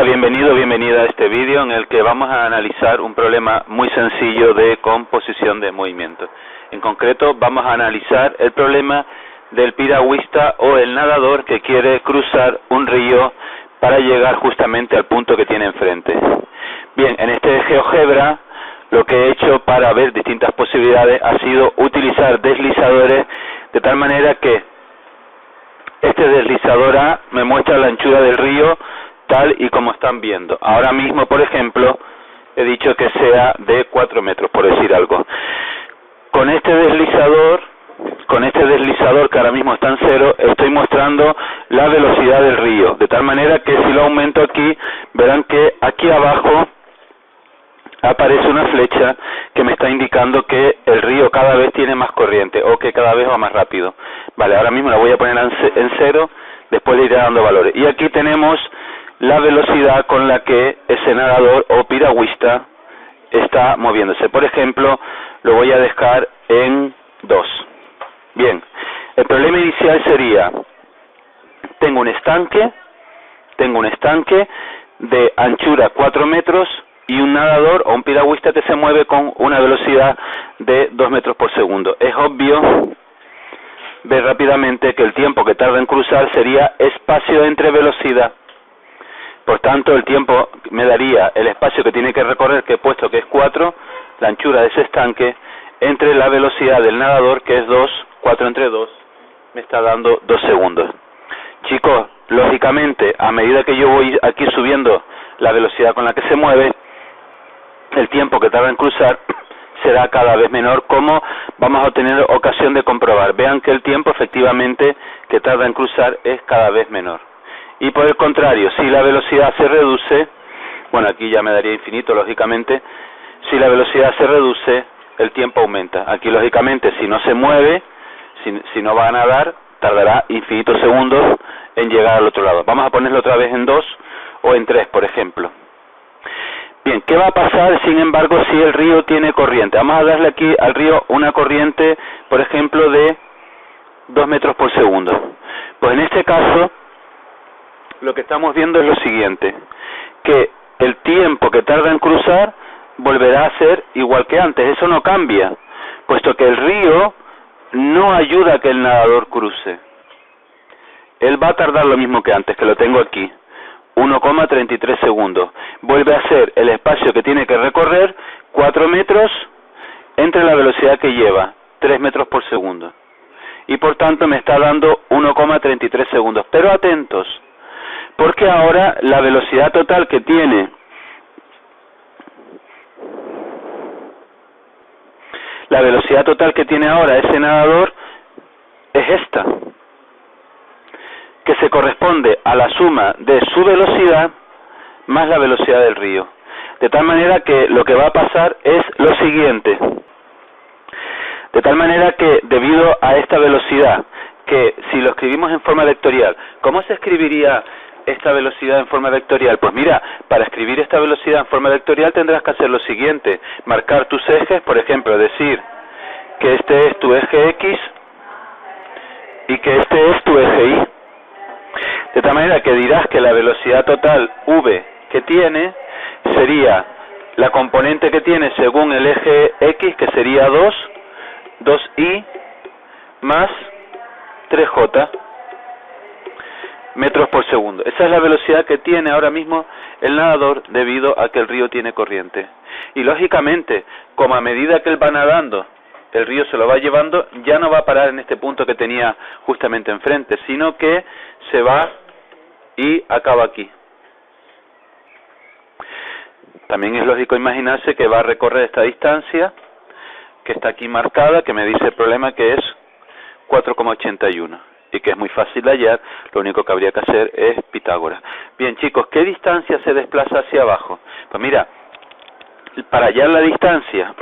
Hola, bienvenida a este vídeo en el que vamos a analizar un problema muy sencillo de composición de movimiento. En concreto, vamos a analizar el problema del piragüista o el nadador que quiere cruzar un río para llegar justamente al punto que tiene enfrente. Bien, en este GeoGebra lo que he hecho para ver distintas posibilidades ha sido utilizar deslizadores de tal manera que este deslizador A me muestra la anchura del río tal y como están viendo. Ahora mismo, por ejemplo, he dicho que sea de 4 metros, por decir algo. Con este deslizador que ahora mismo está en 0, estoy mostrando la velocidad del río. De tal manera que si lo aumento aquí, verán que aquí abajo aparece una flecha que me está indicando que el río cada vez tiene más corriente o que cada vez va más rápido. Vale, ahora mismo la voy a poner en 0, después le iré dando valores. Y aquí tenemos la velocidad con la que ese nadador o piragüista está moviéndose. Por ejemplo, lo voy a dejar en 2. Bien, el problema inicial sería, tengo un estanque de anchura 4 metros y un nadador o un piragüista que se mueve con una velocidad de 2 metros por segundo. Es obvio ver rápidamente que el tiempo que tarda en cruzar sería espacio entre velocidad. Por tanto, el tiempo me daría el espacio que tiene que recorrer, que he puesto que es 4, la anchura de ese estanque, entre la velocidad del nadador, que es 2, 4 entre 2, me está dando 2 segundos. Chicos, lógicamente, a medida que yo voy aquí subiendo la velocidad con la que se mueve, el tiempo que tarda en cruzar será cada vez menor, como vamos a tener ocasión de comprobar. Vean que el tiempo efectivamente que tarda en cruzar es cada vez menor. Y por el contrario, si la velocidad se reduce, bueno, aquí ya me daría infinito, lógicamente, si la velocidad se reduce, el tiempo aumenta. Aquí, lógicamente, si no se mueve, si no va a nadar, tardará infinitos segundos en llegar al otro lado. Vamos a ponerlo otra vez en 2 o en 3, por ejemplo. Bien, ¿qué va a pasar, sin embargo, si el río tiene corriente? Vamos a darle aquí al río una corriente, por ejemplo, de 2 metros por segundo. Pues en este caso, lo que estamos viendo es lo siguiente, que el tiempo que tarda en cruzar volverá a ser igual que antes. Eso no cambia, puesto que el río no ayuda a que el nadador cruce. Él va a tardar lo mismo que antes, que lo tengo aquí, 1,33 segundos. Vuelve a ser el espacio que tiene que recorrer, 4 metros, entre la velocidad que lleva, 3 metros por segundo. Y por tanto me está dando 1,33 segundos. Pero atentos, porque ahora la velocidad total que tiene ahora ese nadador es esta, que se corresponde a la suma de su velocidad más la velocidad del río. De tal manera que lo que va a pasar es lo siguiente. De tal manera que debido a esta velocidad, que si lo escribimos en forma vectorial, ¿cómo se escribiría esta velocidad en forma vectorial? Pues mira, para escribir esta velocidad en forma vectorial tendrás que hacer lo siguiente: marcar tus ejes, por ejemplo, decir que este es tu eje X y que este es tu eje Y. De tal manera que dirás que la velocidad total V que tiene sería la componente que tiene según el eje X, que sería 2i más 3j metros por segundo. Esa es la velocidad que tiene ahora mismo el nadador debido a que el río tiene corriente. Y lógicamente, como a medida que él va nadando, el río se lo va llevando, ya no va a parar en este punto que tenía justamente enfrente, sino que se va y acaba aquí. También es lógico imaginarse que va a recorrer esta distancia, que está aquí marcada, que me dice el problema que es 4,81. Y que es muy fácil de hallar, lo único que habría que hacer es Pitágoras. Bien, chicos, ¿qué distancia se desplaza hacia abajo? Pues mira, para hallar la distancia,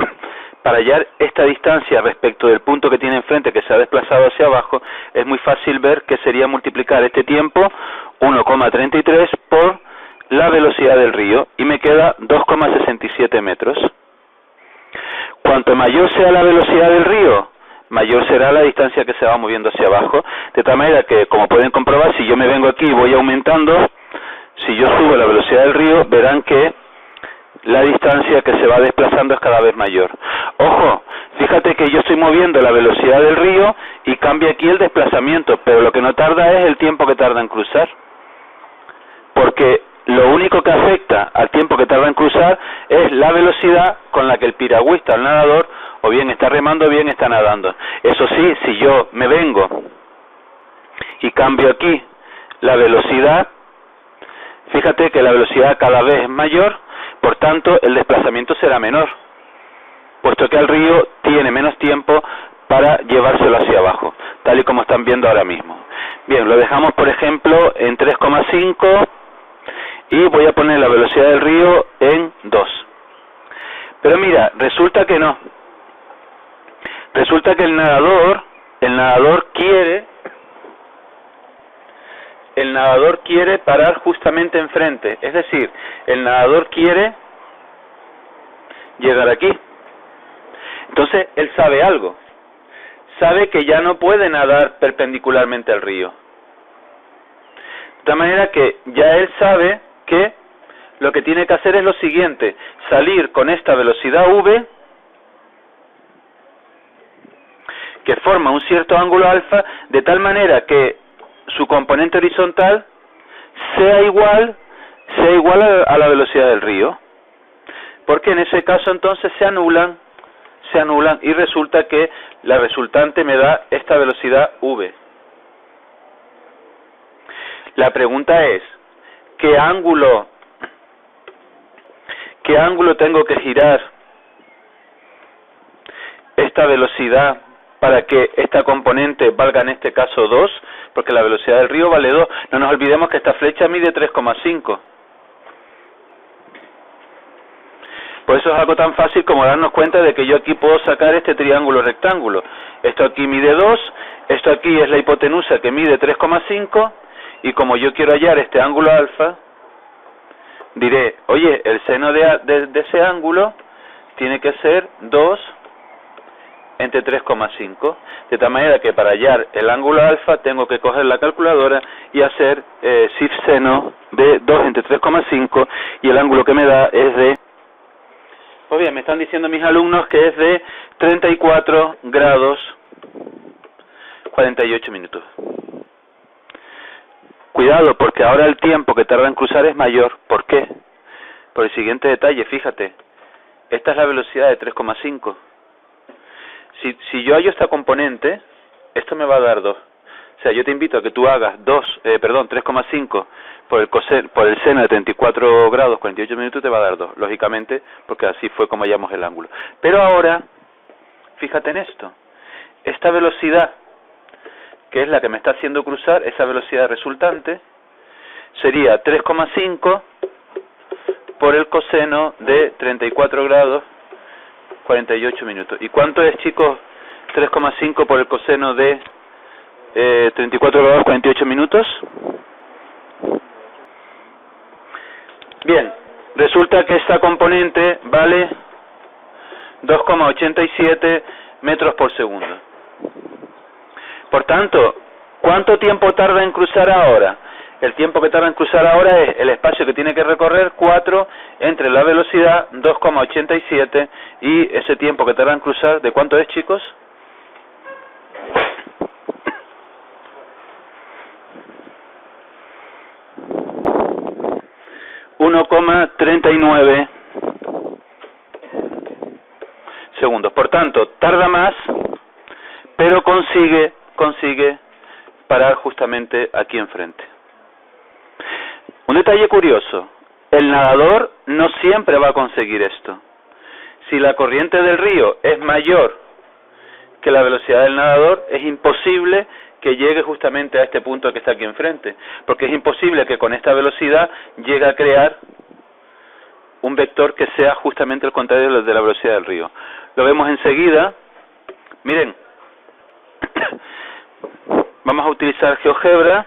para hallar esta distancia respecto del punto que tiene enfrente, que se ha desplazado hacia abajo, es muy fácil ver que sería multiplicar este tiempo, 1,33, por la velocidad del río, y me queda 2,67 metros. Cuanto mayor sea la velocidad del río, mayor será la distancia que se va moviendo hacia abajo, de tal manera que, como pueden comprobar, si yo me vengo aquí y voy aumentando, si yo subo la velocidad del río, verán que la distancia que se va desplazando es cada vez mayor. Ojo, fíjate que yo estoy moviendo la velocidad del río y cambia aquí el desplazamiento, pero lo que no tarda es el tiempo que tarda en cruzar. Porque lo único que afecta al tiempo que tarda en cruzar es la velocidad con la que el piragüista, el nadador, o bien está remando o bien está nadando. Eso sí, si yo me vengo y cambio aquí la velocidad, fíjate que la velocidad cada vez es mayor, por tanto el desplazamiento será menor, puesto que el río tiene menos tiempo para llevárselo hacia abajo, tal y como están viendo ahora mismo. Bien, lo dejamos por ejemplo en 3,5 y voy a poner la velocidad del río en 2. Pero mira, resulta que no. Resulta que el nadador quiere parar justamente enfrente, es decir, el nadador quiere llegar aquí. Entonces él sabe algo, sabe que ya no puede nadar perpendicularmente al río, de tal manera que ya él sabe que lo que tiene que hacer es lo siguiente: salir con esta velocidad v, que forma un cierto ángulo alfa, de tal manera que su componente horizontal sea igual a la velocidad del río, porque en ese caso entonces se anulan y resulta que la resultante me da esta velocidad v. La pregunta es, ¿qué ángulo tengo que girar esta velocidad para que esta componente valga en este caso 2? Porque la velocidad del río vale 2. No nos olvidemos que esta flecha mide 3,5. Por eso es algo tan fácil como darnos cuenta de que yo aquí puedo sacar este triángulo rectángulo. Esto aquí mide 2, esto aquí es la hipotenusa que mide 3,5, y como yo quiero hallar este ángulo alfa, diré, oye, el seno de ese ángulo tiene que ser 2 entre 3,5, de tal manera que para hallar el ángulo alfa tengo que coger la calculadora y hacer SIF seno de 2 entre 3,5, y el ángulo que me da es de, pues bien, me están diciendo mis alumnos que es de 34 grados 48 minutos. Cuidado, porque ahora el tiempo que tarda en cruzar es mayor. ¿Por qué? Por el siguiente detalle, fíjate, esta es la velocidad de 3,5. Si yo hallo esta componente, esto me va a dar 2. O sea, yo te invito a que tú hagas 3,5 por el seno de 34 grados 48 minutos, te va a dar 2, lógicamente, porque así fue como hallamos el ángulo. Pero ahora, fíjate en esto, esta velocidad, que es la que me está haciendo cruzar, esa velocidad resultante, sería 3,5 por el coseno de 34 grados 48 minutos. ¿Y cuánto es, chicos, 3,5 por el coseno de 34 grados 48 minutos? Bien, resulta que esta componente vale 2,87 metros por segundo. Por tanto, ¿cuánto tiempo tarda en cruzar ahora? El tiempo que tarda en cruzar ahora es el espacio que tiene que recorrer, 4 entre la velocidad 2,87 y ese tiempo que tarda en cruzar, ¿de cuánto es, chicos? ...1,39 segundos. Por tanto, tarda más, pero consigue parar justamente aquí enfrente. Un detalle curioso, el nadador no siempre va a conseguir esto. Si la corriente del río es mayor que la velocidad del nadador, es imposible que llegue justamente a este punto que está aquí enfrente, porque es imposible que con esta velocidad llegue a crear un vector que sea justamente el contrario de la velocidad del río. Lo vemos enseguida. Miren, vamos a utilizar GeoGebra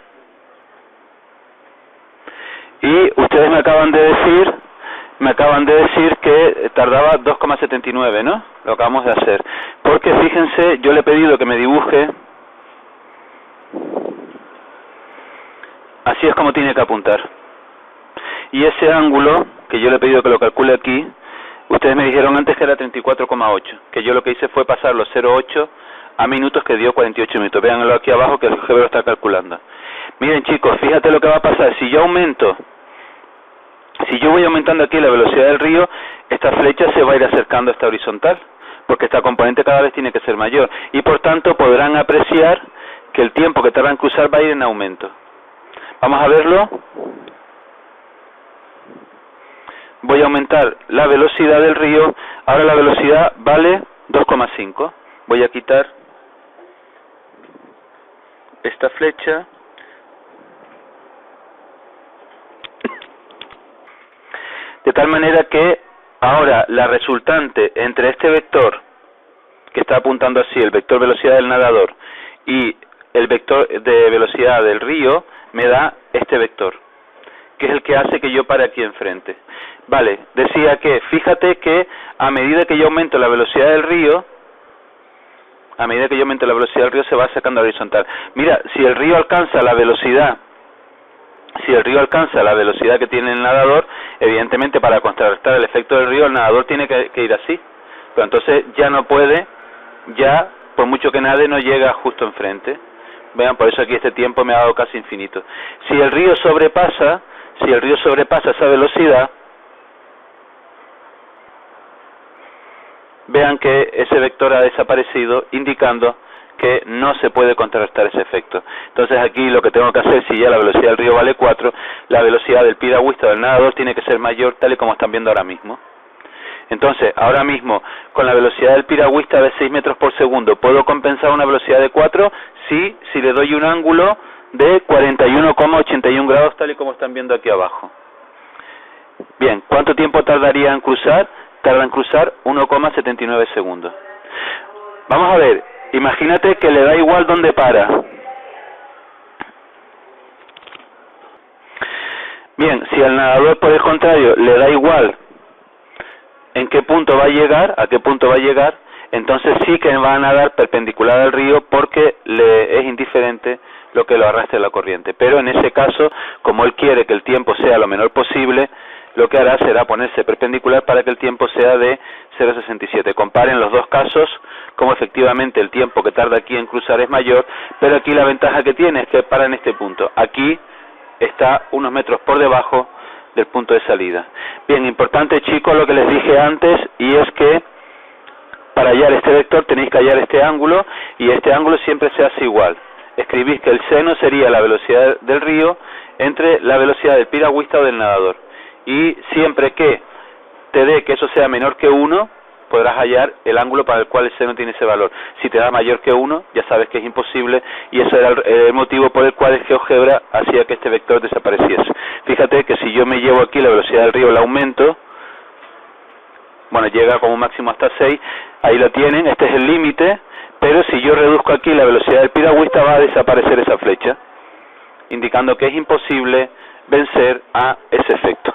y ustedes me acaban de decir que tardaba 2,79, ¿no? Lo acabamos de hacer. Porque fíjense, yo le he pedido que me dibuje. Así es como tiene que apuntar. Y ese ángulo, que yo le he pedido que lo calcule aquí, ustedes me dijeron antes que era 34,8, que yo lo que hice fue pasar los 0,8 a minutos, que dio 48 minutos. Véanlo aquí abajo que el GeoGebra lo está calculando. Miren chicos, fíjate lo que va a pasar. Si yo voy aumentando aquí la velocidad del río, esta flecha se va a ir acercando a esta horizontal, porque esta componente cada vez tiene que ser mayor. Y por tanto podrán apreciar que el tiempo que tarda en cruzar va a ir en aumento. Vamos a verlo. Voy a aumentar la velocidad del río. Ahora la velocidad vale 2,5. Voy a quitar esta flecha. De tal manera que ahora la resultante entre este vector que está apuntando así, el vector velocidad del nadador, y el vector de velocidad del río, me da este vector, que es el que hace que yo pare aquí enfrente. Vale, decía que, fíjate que a medida que yo aumento la velocidad del río, se va sacando horizontal. Mira, si el río alcanza la velocidad que tiene el nadador, evidentemente para contrarrestar el efecto del río, el nadador tiene que ir así. Pero entonces ya no puede, por mucho que nade, no llega justo enfrente. Vean, por eso aquí este tiempo me ha dado casi infinito. Si el río sobrepasa esa velocidad, vean que ese vector ha desaparecido, indicando que no se puede contrarrestar ese efecto. Entonces aquí lo que tengo que hacer, si ya la velocidad del río vale 4, la velocidad del piragüista o del nadador tiene que ser mayor, tal y como están viendo ahora mismo. Entonces, ahora mismo, con la velocidad del piragüista de 6 metros por segundo, ¿puedo compensar una velocidad de 4? Sí, si le doy un ángulo de 41,81 grados, tal y como están viendo aquí abajo. Bien, ¿cuánto tiempo tardaría en cruzar? Tarda en cruzar 1,79 segundos. Vamos a ver, imagínate que le da igual dónde para. Bien, si al nadador, por el contrario, le da igual en qué punto va a llegar, entonces sí que va a nadar perpendicular al río, porque le es indiferente lo que lo arrastre la corriente. Pero en ese caso, como él quiere que el tiempo sea lo menor posible, lo que hará será ponerse perpendicular para que el tiempo sea de 0,67. Comparen los dos casos, como efectivamente el tiempo que tarda aquí en cruzar es mayor, pero aquí la ventaja que tiene es que para en este punto. Aquí está unos metros por debajo del punto de salida. Bien, importante chicos lo que les dije antes, y es que para hallar este vector tenéis que hallar este ángulo, y este ángulo siempre se hace igual. Escribís que el seno sería la velocidad del río entre la velocidad del piragüista o del nadador. Y siempre que te dé que eso sea menor que 1, podrás hallar el ángulo para el cual el seno tiene ese valor. Si te da mayor que 1, ya sabes que es imposible, y ese era el motivo por el cual el GeoGebra hacía que este vector desapareciese. Fíjate que si yo me llevo aquí la velocidad del río, la aumento, bueno, llega como máximo hasta 6, ahí lo tienen, este es el límite, pero si yo reduzco aquí la velocidad del piragüista, va a desaparecer esa flecha, indicando que es imposible vencer a ese efecto.